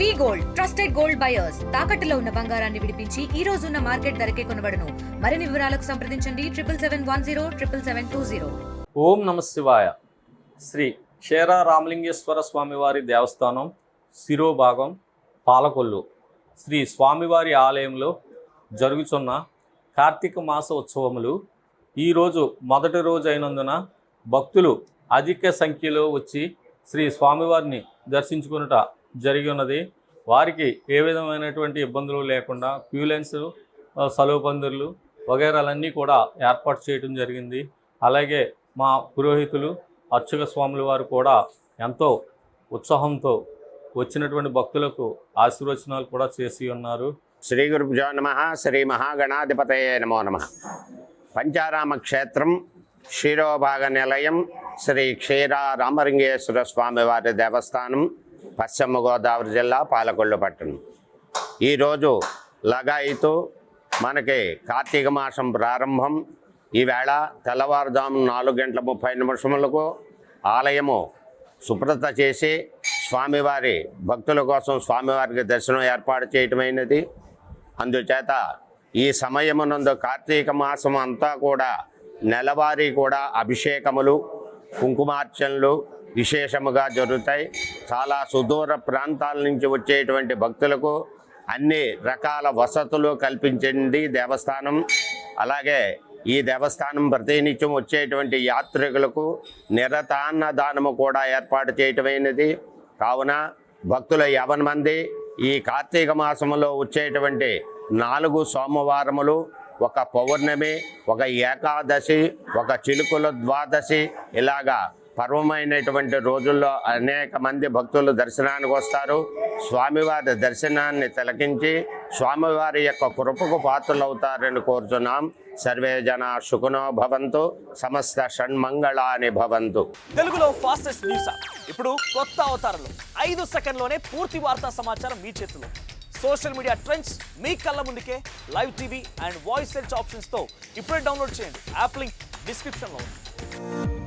వి gold trusted gold buyers తాకట్టులో ఉన్న బంగారాన్ని విడిపించి ఈ రోజు ఉన్న మార్కెట్ ధరకే కొనబడును. మరిన్ని వివరాలకు సంప్రదించండి 7771077720. ఓం నమ శివాయ. శ్రీ క్షీర రామలింగేశ్వర స్వామివారి దేవస్థానం శిరోభాగం పాలకొల్లు శ్రీ స్వామివారి ఆలయంలో జరుగుతున్న కార్తీక మాస ఉత్సవములు ఈరోజు మొదటి రోజు అయినందున భక్తులు అధిక సంఖ్యలో వచ్చి శ్రీ స్వామివారిని దర్శించుకునుట జరిగి ఉన్నది. వారికి ఏ విధమైనటువంటి ఇబ్బందులు లేకుండా క్యూలెన్స్, సలువు పందిర్లు వగైరాలన్నీ కూడా ఏర్పాటు చేయడం జరిగింది. అలాగే మా పురోహితులు అర్చక స్వాముల వారు కూడా ఎంతో ఉత్సాహంతో వచ్చినటువంటి భక్తులకు ఆశీర్వచనాలు కూడా చేసి ఉన్నారు. శ్రీ గురుభ్యో నమః. శ్రీ మహాగణాధిపతయే నమో నమః. పంచారామ క్షేత్రం క్షీరోభాగ నిలయం శ్రీ క్షీర రామలింగేశ్వర స్వామివారి దేవస్థానం, పశ్చిమ గోదావరి జిల్లా, పాలకొల్లు పట్టణం. ఈరోజు లగాయితూ మనకి కార్తీక మాసం ప్రారంభం. ఈవేళ తెల్లవారుజాము 4:30 ఆలయము శుభ్రత చేసి స్వామివారి భక్తుల కోసం స్వామివారికి దర్శనం ఏర్పాటు చేయటమైనది. అందుచేత ఈ సమయమునందు కార్తీక మాసం అంతా కూడా నెలవారీ కూడా అభిషేకములు, కుంకుమార్చనలు విశేషముగా జరుగుతాయి. చాలా సుదూర ప్రాంతాల నుంచి వచ్చేటువంటి భక్తులకు అన్ని రకాల వసతులు కల్పించింది దేవస్థానం. అలాగే ఈ దేవస్థానం ప్రతినిత్యం వచ్చేటువంటి యాత్రికులకు నిరతాన్నదానము కూడా ఏర్పాటు చేయటమైనది. కావున భక్తులు 50 మంది ఈ కార్తీక మాసంలో వచ్చేటువంటి 4 సోమవారములు, ఒక పౌర్ణమి, ఒక ఏకాదశి, ఒక చిలుకుల ద్వాదశి, ఇలాగా పర్వమైనటువంటి రోజుల్లో అనేక మంది భక్తులు దర్శనానికి వస్తారు. స్వామివారి దర్శనాన్ని తిలకించి స్వామివారి యొక్క కృపకు పాత్రలవుతారని కోరుతున్నాం. సర్వే జన సుఖనో భవంతు, సమస్త షణ్మంగళాని భవంతు. తెలుగులో ఫాస్టెస్ట్ న్యూస్ యాప్ ఇప్పుడు కొత్త అవతారంలో 5 సెకండ్లోనే పూర్తి వార్తా సమాచారం మీ చేతిలో. సోషల్ మీడియా ట్రెండ్స్ మీ కళ్ళ ముందుకే live TV and voice search ఆప్షన్స్తో ఇప్పుడే డౌన్లోడ్ చేయండి. యాప్ లింక్ డిస్క్రిప్షన్లో ఉంది.